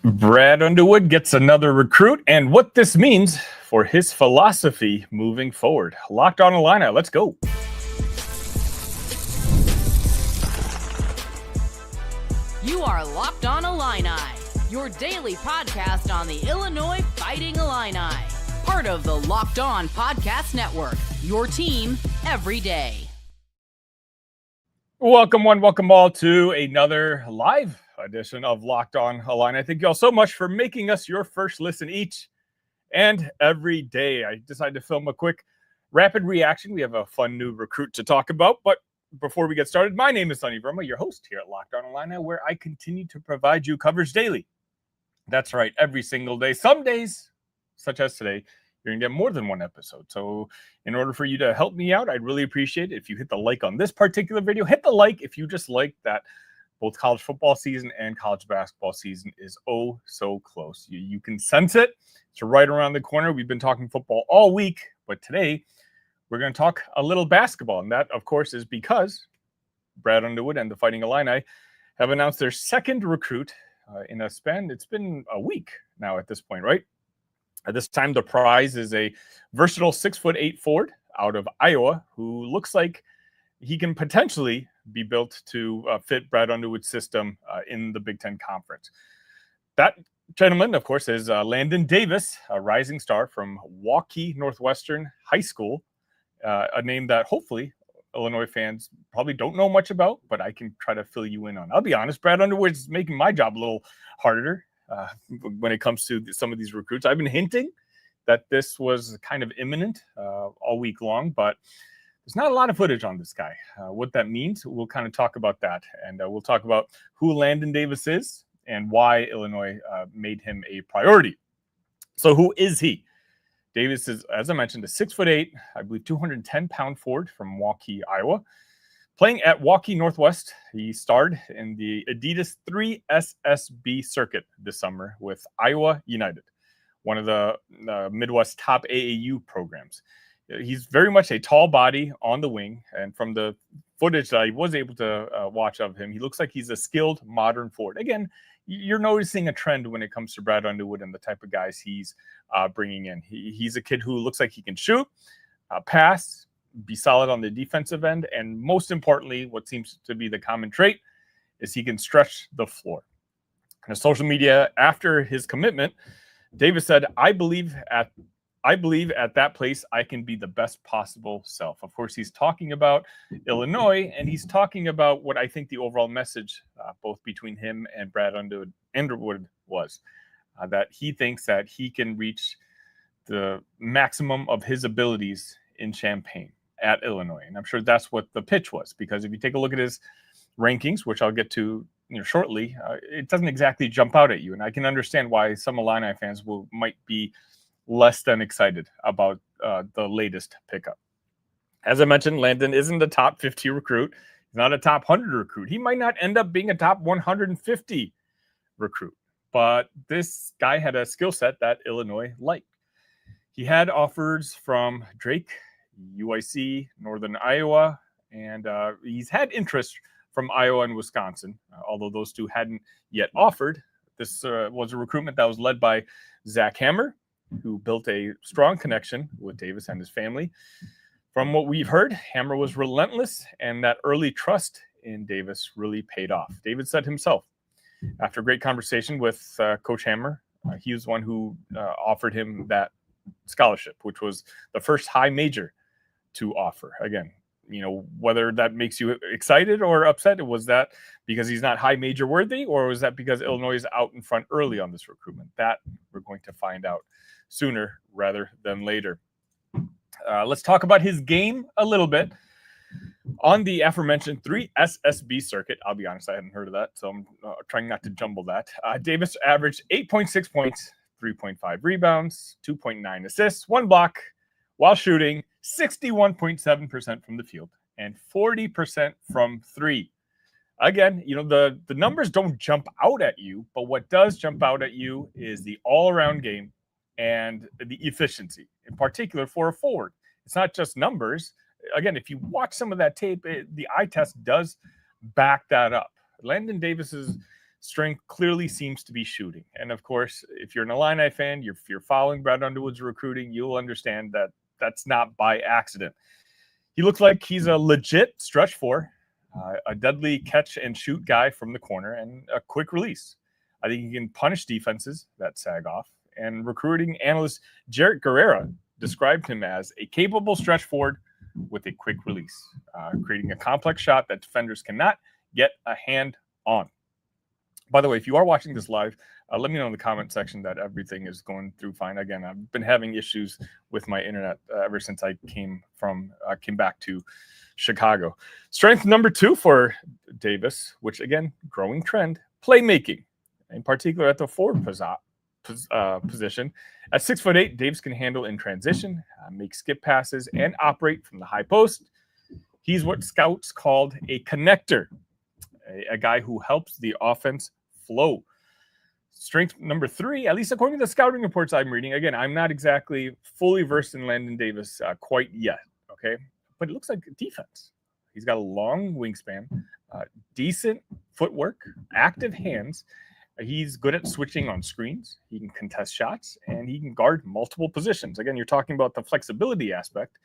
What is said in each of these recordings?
Brad Underwood gets another recruit and what this means for his philosophy moving forward. Locked on Illini, let's go. You are Locked on Illini, your daily podcast on the Illinois Fighting Illini. Part of the Locked On Podcast Network, your team every day. Welcome all to another live edition of Locked on Illini. Thank you all so much for making us your first listen each and every day. I decided to film a quick rapid reaction. We have a fun new recruit to talk about, but before we get started, my name is Verma, your host here at Locked on Illini, where I continue to provide you coverage daily. That's right, every single day. Some days, such as today, you're going to get more than one episode. So in order for you to help me out, I'd really appreciate it if you hit the like on this particular video. Hit the like if you just like that both college football season and college basketball season is oh so close. You can sense it. It's right around the corner. We've been talking football all week, but today we're going to talk a little basketball. And that, of course, is because Brad Underwood and the Fighting Illini have announced their second recruit in a span. It's been a week now at this point, right? At this time, the prize is a versatile 6'8" forward out of Iowa who looks like he can potentially be built to fit Brad Underwood's system in the Big Ten Conference. That gentleman, of course, is Landon Davis, a rising star from Waukee Northwestern High School, a name that hopefully Illinois fans probably don't know much about, but I can try to fill you in on. I'll be honest, Brad Underwood's making my job a little harder when it comes to some of these recruits. I've been hinting that this was kind of imminent all week long, but there's not a lot of footage on this guy. What that means, we'll kind of talk about that. And we'll talk about who Landon Davis is and why Illinois made him a priority. So who is he? Davis is, as I mentioned, a 6'8", I believe 210-pound forward from Waukee, Iowa. Playing at Waukee Northwest, he starred in the Adidas 3SSB circuit this summer with Iowa United, one of the Midwest top AAU programs. He's very much a tall body on the wing, and from the footage that I was able to watch of him, he looks like he's a skilled modern forward. Again, you're noticing a trend when it comes to Brad Underwood and the type of guys he's bringing in. He's a kid who looks like he can shoot, pass, be solid on the defensive end, and most importantly, what seems to be the common trait is he can stretch the floor. On social media after his commitment, Davis said, I believe at that place I can be the best possible self. Of course, he's talking about Illinois, and he's talking about what I think the overall message, both between him and Brad Underwood was, that he thinks that he can reach the maximum of his abilities in Champaign at Illinois. And I'm sure that's what the pitch was, because if you take a look at his rankings, which I'll get to shortly, it doesn't exactly jump out at you. And I can understand why some Illini fans might be less than excited about the latest pickup. As I mentioned, Landon isn't a top 50 recruit. He's not a top 100 recruit. He might not end up being a top 150 recruit, but this guy had a skill set that Illinois liked. He had offers from Drake, UIC, Northern Iowa, and he's had interest from Iowa and Wisconsin, although those two hadn't yet offered. This was a recruitment that was led by Zach Hammer, who built a strong connection with Davis and his family. From what we've heard, Hammer was relentless, and that early trust in Davis really paid off. David said himself, after a great conversation with Coach Hammer, he was the one who offered him that scholarship, which was the first high major to offer. Again, whether that makes you excited or upset, was that because he's not high major worthy, or was that because Illinois is out in front early on this recruitment? That we're going to find out sooner rather than later. Let's talk about his game a little bit. On the aforementioned 3SSB circuit, I'll be honest, I hadn't heard of that, so I'm trying not to jumble that. Davis averaged 8.6 points, 3.5 rebounds, 2.9 assists, 1 block, while shooting 61.7% from the field and 40% from three. Again, the numbers don't jump out at you, but what does jump out at you is the all-around game and the efficiency, in particular for a forward. It's not just numbers. Again, if you watch some of that tape, the eye test does back that up. Landon Davis's strength clearly seems to be shooting. And of course, if you're an Illini fan, if you're following Brad Underwood's recruiting, you'll understand that that's not by accident. He looks like he's a legit stretch four, a deadly catch and shoot guy from the corner, and a quick release. I think he can punish defenses that sag off. And recruiting analyst Jarrett Guerrera described him as a capable stretch forward with a quick release, creating a complex shot that defenders cannot get a hand on. By the way, if you are watching this live, let me know in the comment section that everything is going through fine. Again, I've been having issues with my internet ever since I came back to Chicago. Strength number 2 for Davis, which again, growing trend, playmaking, in particular at the forward position. At 6'8", Davis can handle in transition, make skip passes, and operate from the high post. He's what scouts called a connector, a guy who helps the offense flow. Strength number 3, at least according to the scouting reports I'm reading. Again, I'm not exactly fully versed in Landon Davis quite yet, okay? But it looks like defense. He's got a long wingspan, decent footwork, active hands. He's good at switching on screens. He can contest shots, and he can guard multiple positions. Again, you're talking about the flexibility aspect.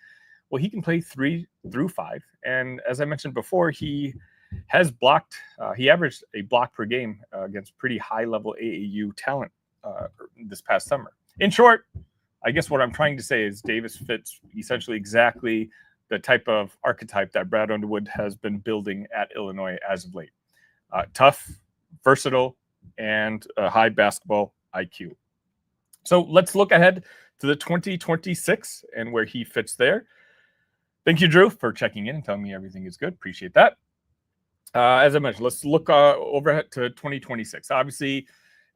Well, he can play 3 through 5. And as I mentioned before, he has blocked, he averaged a block per game against pretty high-level AAU talent this past summer. In short, I guess what I'm trying to say is Davis fits essentially exactly the type of archetype that Brad Underwood has been building at Illinois as of late. Tough, versatile, and a high basketball IQ. So let's look ahead to the 2026 and where he fits there. Thank you, Drew, for checking in and telling me everything is good. Appreciate that. As I mentioned, let's look over to 2026. Obviously,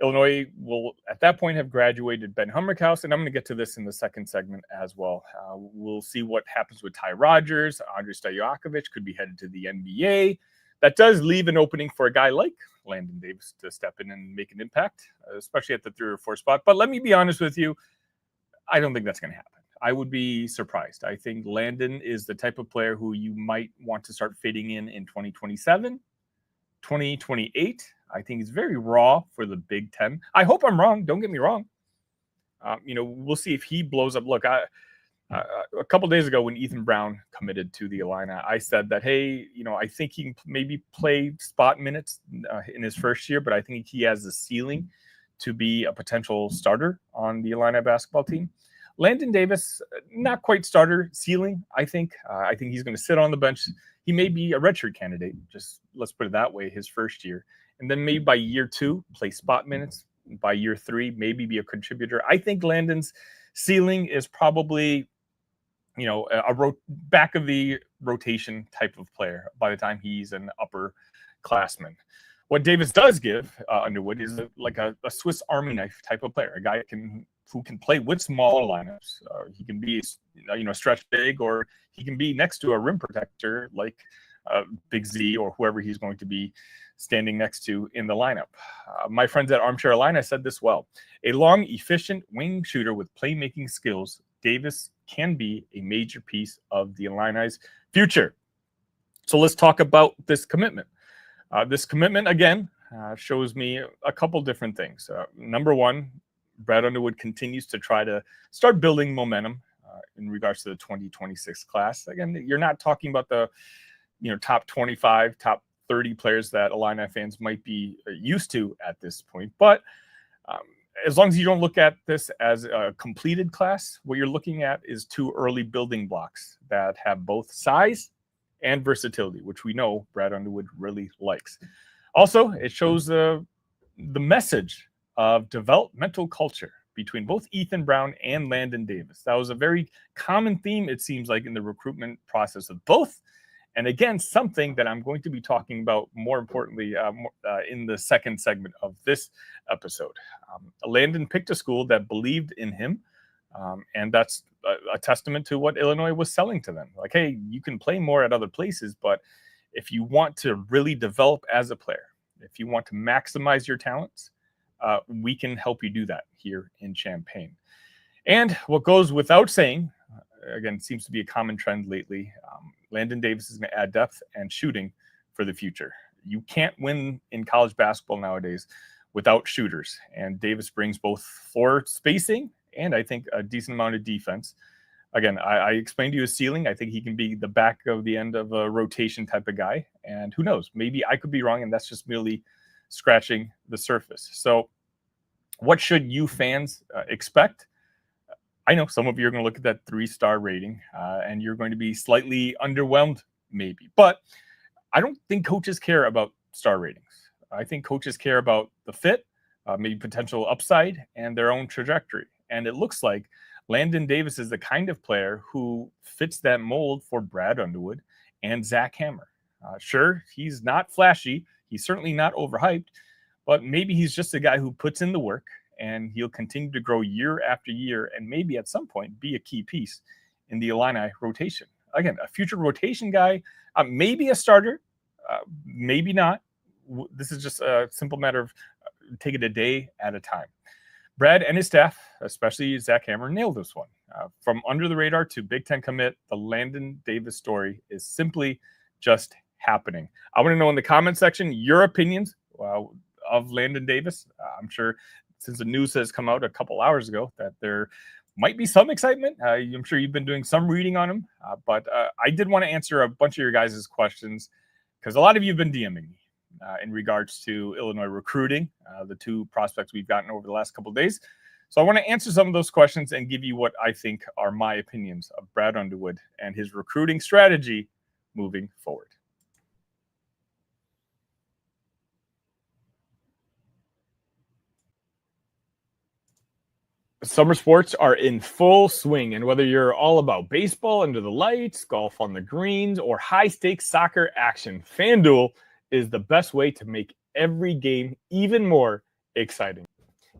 Illinois will, at that point, have graduated Ben Humrickhouse, and I'm going to get to this in the second segment as well. We'll see what happens with Ty Rodgers. Andrei Stojakovic could be headed to the NBA. That does leave an opening for a guy like Landon Davis to step in and make an impact, especially at the 3 or 4 spot. But let me be honest with you, I don't think that's going to happen. I would be surprised. I think Landon is the type of player who you might want to start fitting in 2027, 2028. I think he's very raw for the Big Ten. I hope I'm wrong. Don't get me wrong. We'll see if he blows up. Look, a couple days ago when Ethan Brown committed to the Illini, I said that, hey, I think he can maybe play spot minutes in his first year, but I think he has the ceiling to be a potential starter on the Illini basketball team. Landon Davis, not quite starter ceiling, I think. I think he's going to sit on the bench. He may be a redshirt candidate, just let's put it that way, his first year. And then maybe by year 2, play spot minutes. By year 3, maybe be a contributor. I think Landon's ceiling is probably, a back of the rotation type of player by the time he's an upperclassman. What Davis does give Underwood is like a Swiss Army knife type of player, a guy who can play with smaller lineups. He can be, stretch big, or he can be next to a rim protector like Big Z or whoever he's going to be standing next to in the lineup. My friends at Armchair Illini said this well. A long, efficient wing shooter with playmaking skills, Davis can be a major piece of the Illini's future. So let's talk about this commitment. This commitment, again, shows me a couple different things. Number one, Brad Underwood continues to try to start building momentum in regards to the 2026 class. Again, you're not talking about the top 25, top 30 players that Illini fans might be used to at this point. But as long as you don't look at this as a completed class, what you're looking at is 2 early building blocks that have both size and versatility, which we know Brad Underwood really likes. Also, it shows the message of developmental culture between both Ethan Brown and Landon Davis. That was a very common theme, it seems like, in the recruitment process of both. And again, something that I'm going to be talking about more importantly in the second segment of this episode. Landon picked a school that believed in him, and that's a testament to what Illinois was selling to them. Like, hey, you can play more at other places, but if you want to really develop as a player, if you want to maximize your talents, we can help you do that here in Champaign. And what goes without saying, again, seems to be a common trend lately, Landon Davis is going to add depth and shooting for the future. You can't win in college basketball nowadays without shooters. And Davis brings both floor spacing and I think a decent amount of defense. Again, I explained to you his ceiling. I think he can be the back of the end of a rotation type of guy. And who knows, maybe I could be wrong, and that's just merely scratching the surface. So what should you fans expect? I know some of you are going to look at that 3-star rating, and you're going to be slightly underwhelmed, maybe. But I don't think coaches care about star ratings. I think coaches care about the fit, maybe potential upside, and their own trajectory. And it looks like Landon Davis is the kind of player who fits that mold for Brad Underwood and Zach Hammer. Sure, he's not flashy. He's certainly not overhyped, but maybe he's just a guy who puts in the work, and he'll continue to grow year after year and maybe at some point be a key piece in the Illini rotation. Again, a future rotation guy, maybe a starter, maybe not. This is just a simple matter of take it a day at a time. Brad and his staff, especially Zach Hammer, nailed this one. From under the radar to Big Ten commit, the Landon Davis story is simply just happening. I want to know in the comment section your opinions of Landon Davis. I'm sure since the news has come out a couple hours ago that there might be some excitement. I'm sure you've been doing some reading on him, but I did want to answer a bunch of your guys' questions because a lot of you have been DMing me. In regards to Illinois recruiting, the 2 prospects we've gotten over the last couple of days. So I want to answer some of those questions and give you what I think are my opinions of Brad Underwood and his recruiting strategy moving forward. Summer sports are in full swing, and whether you're all about baseball under the lights, golf on the greens, or high-stakes soccer action, FanDuel is the best way to make every game even more exciting.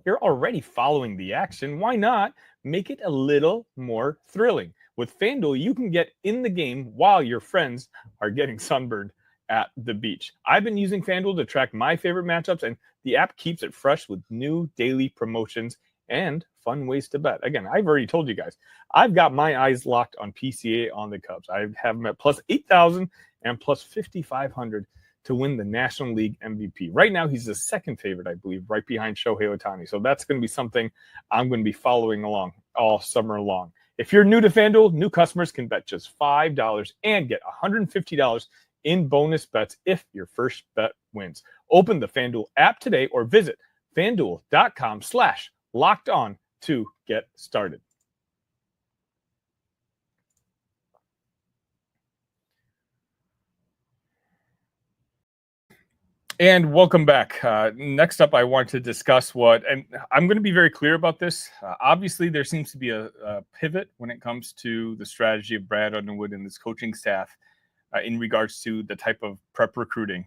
You're already following the action. Why not make it a little more thrilling? With FanDuel, you can get in the game while your friends are getting sunburned at the beach. I've been using FanDuel to track my favorite matchups, and the app keeps it fresh with new daily promotions and fun ways to bet. Again, I've already told you guys, I've got my eyes locked on PCA on the Cubs. I have them at plus 8,000 and plus 5,500 to win the National League MVP. Right now, he's the second favorite, I believe, right behind Shohei Ohtani. So that's going to be something I'm going to be following along all summer long. If you're new to FanDuel, new customers can bet just $5 and get $150 in bonus bets if your first bet wins. Open the FanDuel app today or visit FanDuel.com/lockedon to get started. And welcome back. Next up, I want to discuss and I'm going to be very clear about this. Obviously, there seems to be a pivot when it comes to the strategy of Brad Underwood and his coaching staff in regards to the type of prep recruiting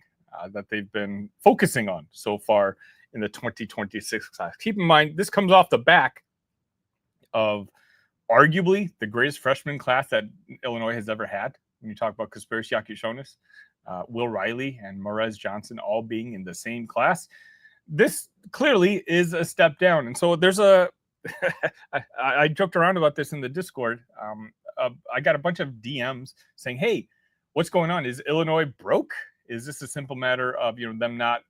that they've been focusing on so far in the 2026 class. Keep in mind, this comes off the back of arguably the greatest freshman class that Illinois has ever had. When you talk about Kasperis Yakishonis, Will Riley, and Morez Johnson all being in the same class, this clearly is a step down. And so there's I joked around about this in the Discord. I got a bunch of DMs saying, hey, what's going on? Is Illinois broke? Is this a simple matter of them not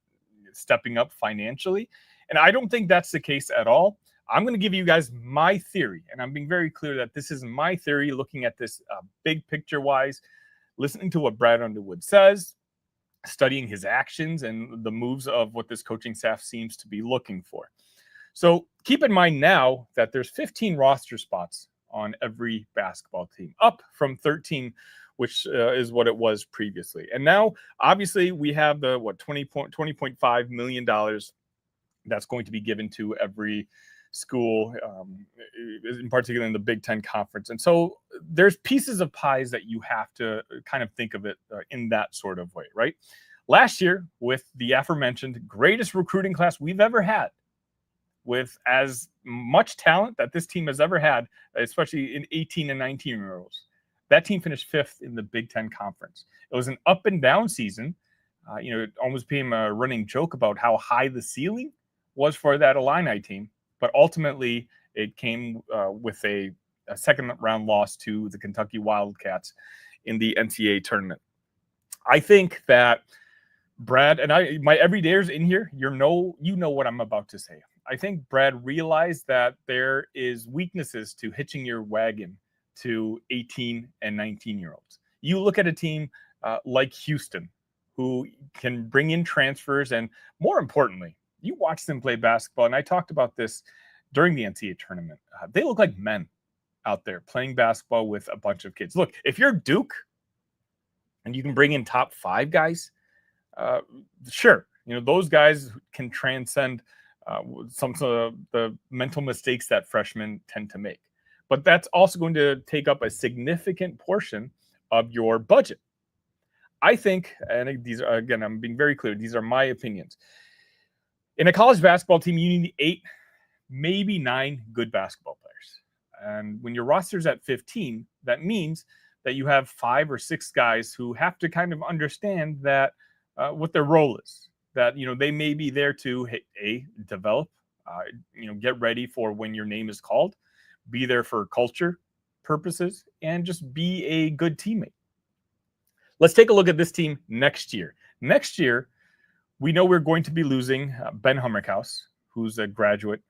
stepping up financially? And I don't think that's the case at all. I'm going to give you guys my theory, and I'm being very clear that this is my theory, looking at this big picture-wise, listening to what Brad Underwood says, studying his actions and the moves of what this coaching staff seems to be looking for. So keep in mind now that there's 15 roster spots on every basketball team, up from 13, which is what it was previously. And now, obviously, we have the $20.5 million that's going to be given to every school, in particular in the Big Ten Conference. And so there's pieces of pies that you have to kind of think of it in that sort of way, right? Last year, with the aforementioned greatest recruiting class we've ever had, with as much talent that this team has ever had, especially in 18 and 19-year-olds, that team finished 5th in the Big Ten Conference. It was an up and down season. It almost became a running joke about how high the ceiling was for that Illini team. But ultimately, it came with a second-round loss to the Kentucky Wildcats in the NCAA tournament. I think that Brad, and my everydayers in here, you know what I'm about to say. I think Brad realized that there is weaknesses to hitching your wagon to 18 and 19-year-olds. You look at a team like Houston, who can bring in transfers, and more importantly, you watch them play basketball, and I talked about this during the NCAA tournament. They look like men out there playing basketball with a bunch of kids. Look, if you're Duke and you can bring in top 5 guys, sure, those guys can transcend some of the mental mistakes that freshmen tend to make. But that's also going to take up a significant portion of your budget. I think, and these are, again, I'm being very clear, these are my opinions. In a college basketball team, you need 8, maybe 9 good basketball players. And when your roster's at 15, that means that you have 5 or 6 guys who have to kind of understand that what their role is, that, they may be there to develop, get ready for when your name is called, be there for culture purposes, and just be a good teammate. Let's take a look at this team next year. Next year, we know we're going to be losing Ben Hummerkaus, who's a graduate,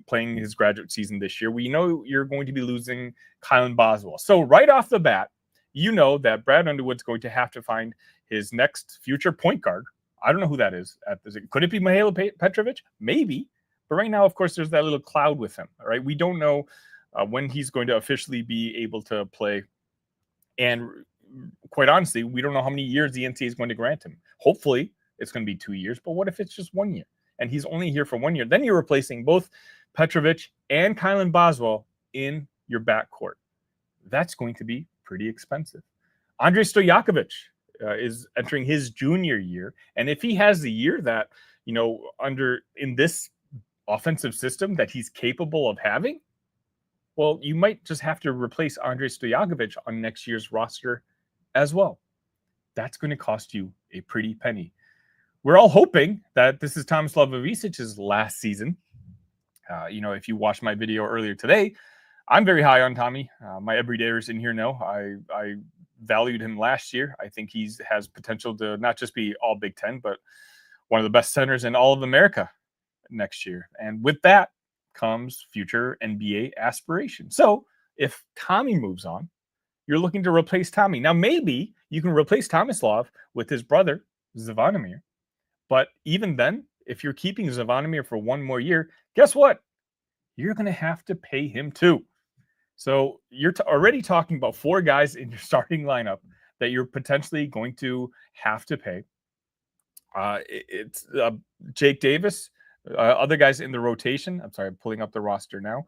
playing his graduate season this year. We know you're going to be losing Kylan Boswell. So right off the bat, you know that Brad Underwood's going to have to find his next future point guard. I don't know who that is. Could it be Mihailo Petrovic? Maybe. But right now, of course, there's that little cloud with him. All right, we don't know when he's going to officially be able to play. And quite honestly, we don't know how many years the NCAA is going to grant him. Hopefully, it's going to be 2 years. But what if it's just 1 year? And he's only here for 1 year? Then you're replacing both Petrovic and Kylan Boswell in your backcourt. That's going to be pretty expensive. Andrej Stojakovic is entering his junior year. And if he has the year that, in this offensive system that he's capable of having, well, you might just have to replace Andrej Stojakovic on next year's roster as well. That's going to cost you a pretty penny. We're all hoping that this is Thomas Lovavicic's last season. If you watched my video earlier today, I'm very high on Tommy. My everydayers in here know I valued him last year. I think he has potential to not just be all Big Ten, but one of the best centers in all of America next year. And with that comes future NBA aspirations. So if Tommy moves on, you're looking to replace Tommy. Now, maybe you can replace Tomislav with his brother, Zvonimir. But even then, if you're keeping Zvonimir for 1 more year, guess what? You're going to have to pay him too. So you're already talking about 4 guys in your starting lineup that you're potentially going to have to pay. It's Jake Davis, other guys in the rotation. I'm sorry, I'm pulling up the roster now.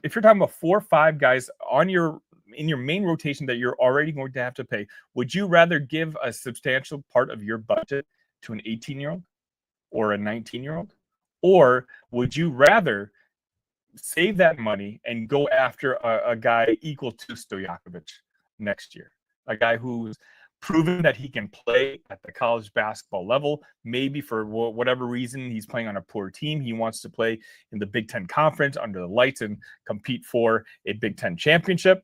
If you're talking about 4 or 5 guys in your main rotation that you're already going to have to pay, would you rather give a substantial part of your budget to an 18-year-old or a 19-year-old? Or would you rather save that money and go after a guy equal to Stojakovic next year? A guy who's proven that he can play at the college basketball level. Maybe for whatever reason, he's playing on a poor team. He wants to play in the Big Ten Conference under the lights and compete for a Big Ten championship.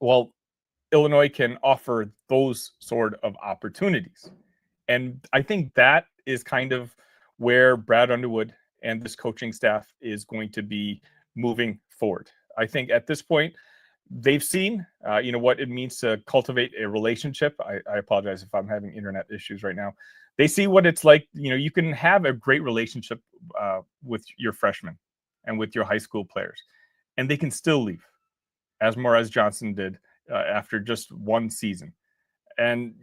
Well, Illinois can offer those sort of opportunities. And I think that is kind of where Brad Underwood and this coaching staff is going to be moving forward. I think at this point, they've seen, what it means to cultivate a relationship. I apologize if I'm having internet issues right now. They see what it's like. You can have a great relationship with your freshmen and with your high school players, and they can still leave, as Morez Johnson did after just 1 season. And,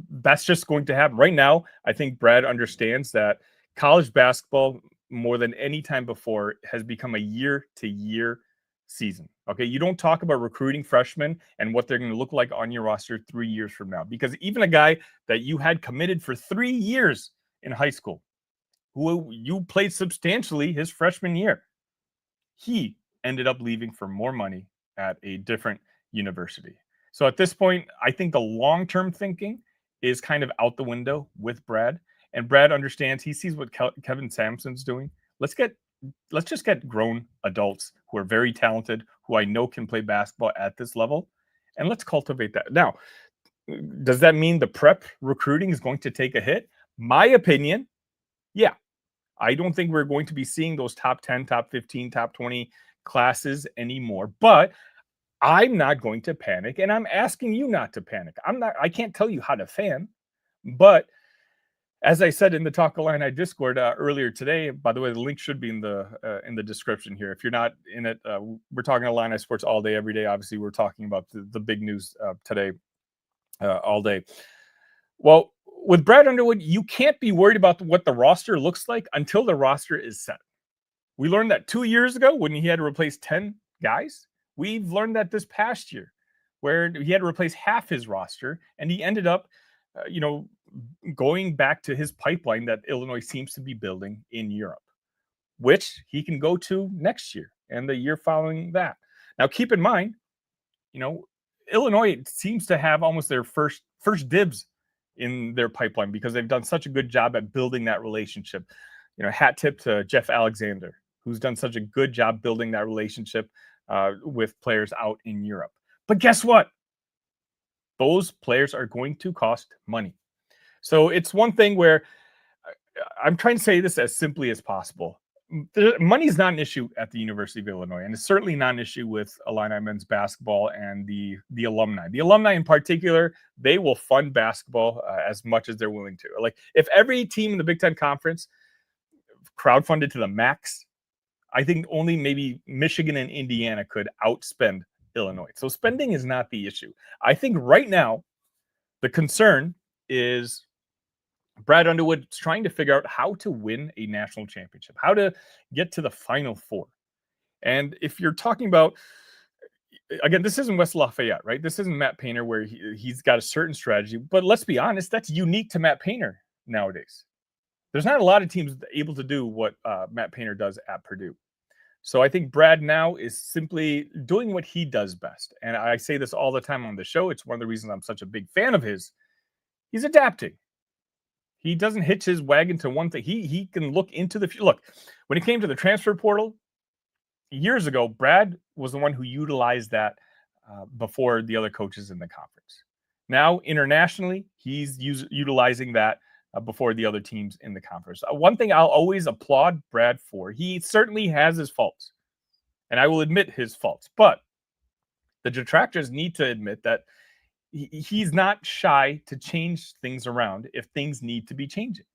that's just going to happen. Right now, I think Brad understands that college basketball, more than any time before, has become a year-to-year season. Okay, you don't talk about recruiting freshmen and what they're going to look like on your roster 3 years from now, because even a guy that you had committed for 3 years in high school, who you played substantially his freshman year, he ended up leaving for more money at a different university. So at this point, I think the long-term thinking is kind of out the window with Brad, and Brad understands. He sees what Kevin Sampson's doing. Let's just get grown adults who are very talented, who I know can play basketball at this level, and let's cultivate that. Now, Does that mean the prep recruiting is going to take a hit? My opinion, yeah. I don't think we're going to be seeing those top 10, top 15, top 20 classes anymore. But I'm not going to panic, and I'm asking you not to panic. I can't tell you how to fan, but as I said in the Talk Illini Discord earlier today, by the way, the link should be in the description here. If you're not in it, we're talking Illini sports all day, every day. Obviously, we're talking about the big news today all day. Well, with Brad Underwood, you can't be worried about what the roster looks like until the roster is set. We learned that 2 years ago when he had to replace 10 guys. We've learned that this past year where he had to replace half his roster, and he ended up, going back to his pipeline that Illinois seems to be building in Europe, which he can go to next year and the year following that. Now, keep in mind, Illinois seems to have almost their first dibs in their pipeline because they've done such a good job at building that relationship. Hat tip to Jeff Alexander, who's done such a good job building that relationship with players out in Europe. But guess what? Those players are going to cost money. So it's one thing where I'm trying to say this as simply as possible. Money is not an issue at the University of Illinois, and it's certainly not an issue with Illini men's basketball and the alumni. The alumni in particular, they will fund basketball as much as they're willing to. Like if every team in the Big Ten Conference crowdfunded to the max, I think only maybe Michigan and Indiana could outspend Illinois. So spending is not the issue. I think right now the concern is Brad Underwood is trying to figure out how to win a national championship, how to get to the Final Four. And if you're talking about, again, this isn't West Lafayette, right? This isn't Matt Painter where he's got a certain strategy. But let's be honest, that's unique to Matt Painter nowadays. There's not a lot of teams able to do what Matt Painter does at Purdue. So I think Brad now is simply doing what he does best. And I say this all the time on the show. It's one of the reasons I'm such a big fan of his. He's adapting. He doesn't hitch his wagon to one thing. He can look into the future. Look, when it came to the transfer portal years ago, Brad was the one who utilized that before the other coaches in the conference. Now, internationally, he's utilizing that before the other teams in the conference. One thing I'll always applaud Brad for, he certainly has his faults, and I will admit his faults, but the detractors need to admit that he's not shy to change things around if things need to be changing.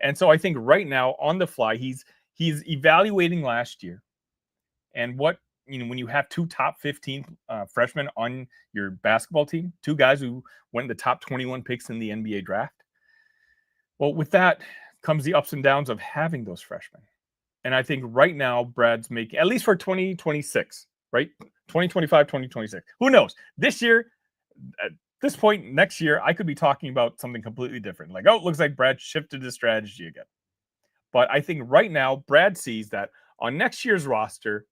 And so I think right now on the fly, he's evaluating last year and what, when you have two top 15 freshmen on your basketball team, two guys who went the top 21 picks in the NBA draft. Well, with that comes the ups and downs of having those freshmen. And I think right now, Brad's making, at least for 2026, right? 2025, 2026. Who knows? This year, at this point, next year, I could be talking about something completely different. Like, oh, it looks like Brad shifted his strategy again. But I think right now, Brad sees that on next year's roster,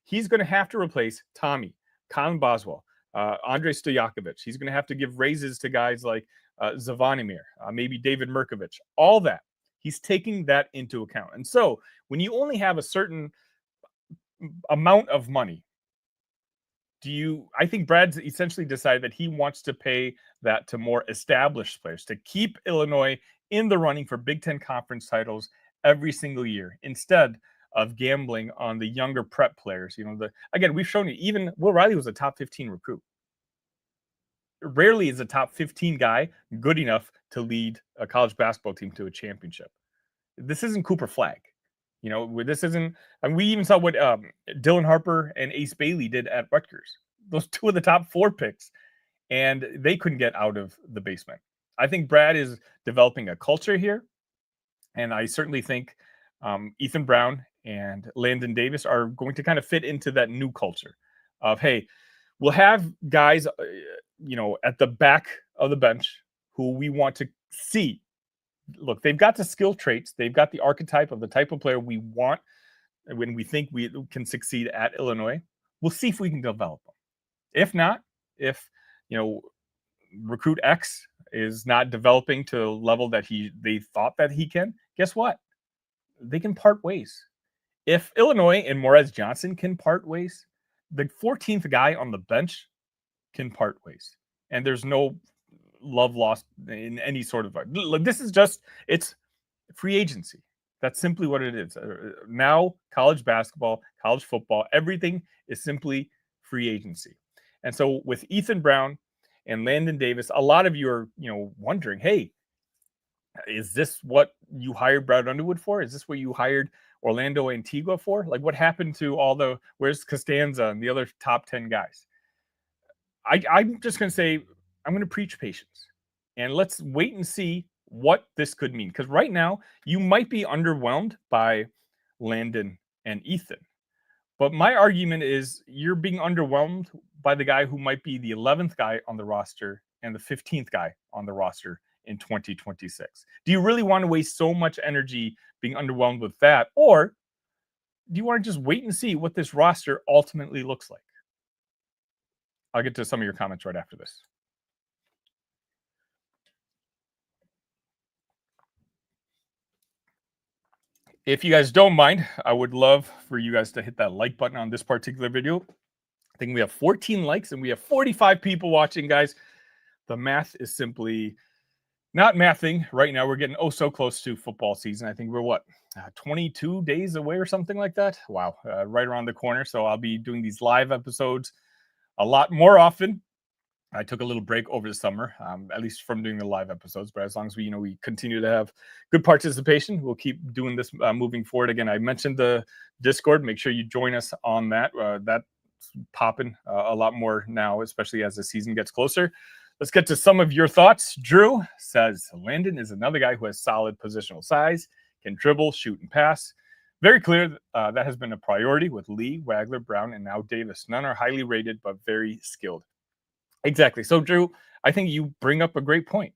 he's going to have to replace Tommy, Colin Boswell, Andrei Stojakovic. He's going to have to give raises to guys like Zavonimir, maybe David Mirkovich, all that. He's taking that into account. And so when you only have a certain amount of money, I think Brad's essentially decided that he wants to pay that to more established players to keep Illinois in the running for Big Ten Conference titles every single year instead of gambling on the younger prep players. Again, we've shown you, even Will Riley was a top 15 recruit. Rarely is a top 15 guy good enough to lead a college basketball team to a championship. This isn't Cooper Flagg. This isn't, and we even saw what Dylan Harper and Ace Bailey did at Rutgers. Those two of the top 4 picks, and they couldn't get out of the basement. I think Brad is developing a culture here, and I certainly think Ethan Brown and Landon Davis are going to kind of fit into that new culture of, hey, we'll have guys, at the back of the bench who we want to see. Look, they've got the skill traits. They've got the archetype of the type of player we want when we think we can succeed at Illinois. We'll see if we can develop them. If not, if, recruit X is not developing to a level that they thought that he can, guess what? They can part ways. If Illinois and Morez Johnson can part ways, the 14th guy on the bench can part ways. And there's no love lost in any sort of. This is just, it's free agency. That's simply what it is. Now, college basketball, college football, everything is simply free agency. And so with Ethan Brown and Landon Davis, a lot of you are, wondering, hey, is this what you hired Brad Underwood for? Is this what you hired Orlando Antigua for? Like, what happened to where's Costanza and the other top 10 guys? I'm just going to say, I'm going to preach patience. And let's wait and see what this could mean. Because right now, you might be underwhelmed by Landon and Ethan. But my argument is you're being underwhelmed by the guy who might be the 11th guy on the roster and the 15th guy on the roster in 2026. Do you really want to waste so much energy being underwhelmed with that? Or do you want to just wait and see what this roster ultimately looks like? I'll get to some of your comments right after this. If you guys don't mind, I would love for you guys to hit that like button on this particular video. I think we have 14 likes and we have 45 people watching, guys. The math is simply not mathing right now. We're getting so close to football season. I think we're 22 days away or something like that. Wow, right around the corner. So I'll be doing these live episodes a lot more often. I took a little break over the summer, at least from doing the live episodes. But as long as we continue to have good participation, we'll keep doing this moving forward. Again, I mentioned the Discord. Make sure you join us on that. That's popping a lot more now, especially as the season gets closer. Let's get to some of your thoughts. Drew says, Landon is another guy who has solid positional size, can dribble, shoot, and pass. Very clear that has been a priority with Lee, Wagler, Brown, and now Davis. None are highly rated, but very skilled. Exactly. So, Drew, I think you bring up a great point.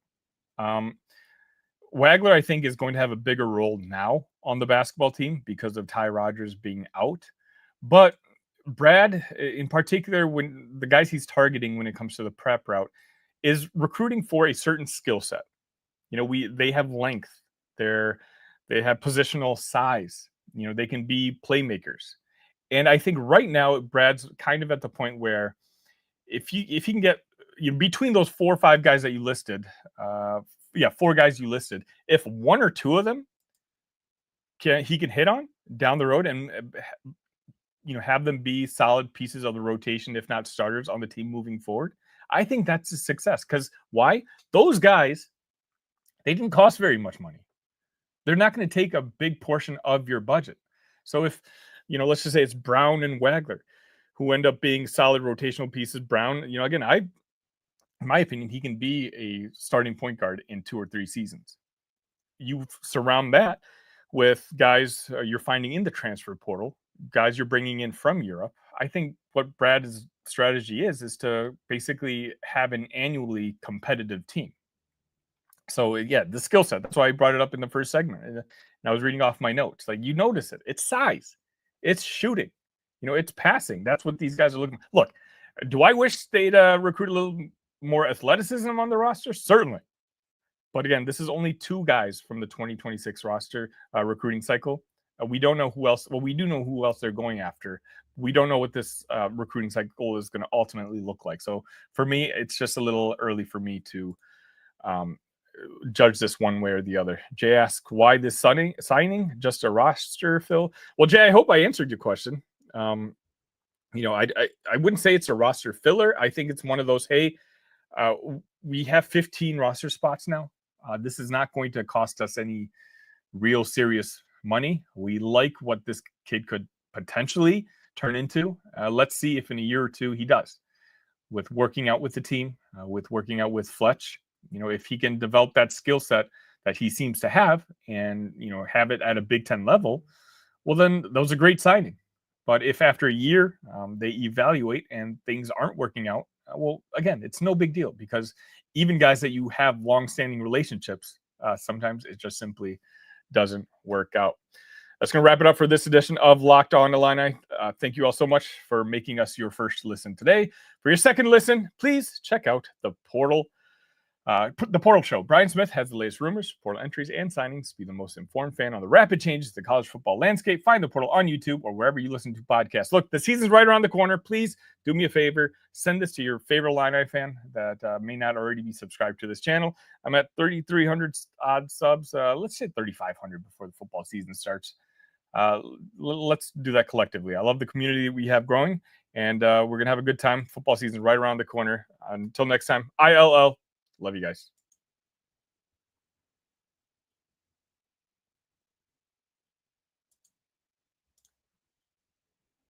Wagler, I think, is going to have a bigger role now on the basketball team because of Ty Rodgers being out. But Brad, in particular, when the guys he's targeting when it comes to the prep route, is recruiting for a certain skill set. They have length. They have positional size. They can be playmakers. And I think right now, Brad's kind of at the point where if he can get between those 4 or 5 guys that you listed, 4 guys you listed, if 1 or 2 of them he can hit on down the road and have them be solid pieces of the rotation, if not starters on the team moving forward, I think that's a success. Because why? Those guys, they didn't cost very much money. They're not going to take a big portion of your budget. So if, let's just say it's Brown and Wagler who end up being solid rotational pieces. Brown, again, in my opinion, he can be a starting point guard in 2 or 3 seasons. You surround that with guys you're finding in the transfer portal, guys you're bringing in from Europe. I think what Brad's strategy is to basically have an annually competitive team. So, the skill set. That's why I brought it up in the first segment. And I was reading off my notes. Like, you notice it. It's size. It's shooting. It's passing. That's what these guys are looking. Look, do I wish they'd recruit a little more athleticism on the roster? Certainly. But again, this is only 2 guys from the 2026 roster recruiting cycle. We don't know who else. Well, we do know who else they're going after. We don't know what this recruiting cycle is going to ultimately look like. So for me, it's just a little early for me to judge this one way or the other. Jay asks, why this signing? Just a roster fill? Well, Jay, I hope I answered your question. I wouldn't say it's a roster filler. I think it's one of those, hey, we have 15 roster spots now. This is not going to cost us any real serious money. We like what this kid could potentially turn into. Let's see if in a year or 2 he does. With working out with the team, with working out with Fletch, if he can develop that skill set that he seems to have and, have it at a Big Ten level, well, then those are great signing. But if after a year they evaluate and things aren't working out, well, again, it's no big deal because even guys that you have long-standing relationships, sometimes it just simply doesn't work out. That's going to wrap it up for this edition of Locked On Illini. Thank you all so much for making us your first listen today. For your second listen, please check out the portal. The Portal Show. Brian Smith has the latest rumors, portal entries, and signings. Be the most informed fan on the rapid changes to the college football landscape. Find the Portal on YouTube or wherever you listen to podcasts. Look, the season's right around the corner. Please do me a favor. Send this to your favorite Illini fan that may not already be subscribed to this channel. I'm at 3,300 odd subs. Let's say 3,500 before the football season starts. Let's do that collectively. I love the community we have growing, and we're going to have a good time. Football season right around the corner. Until next time, ILL. Love you guys.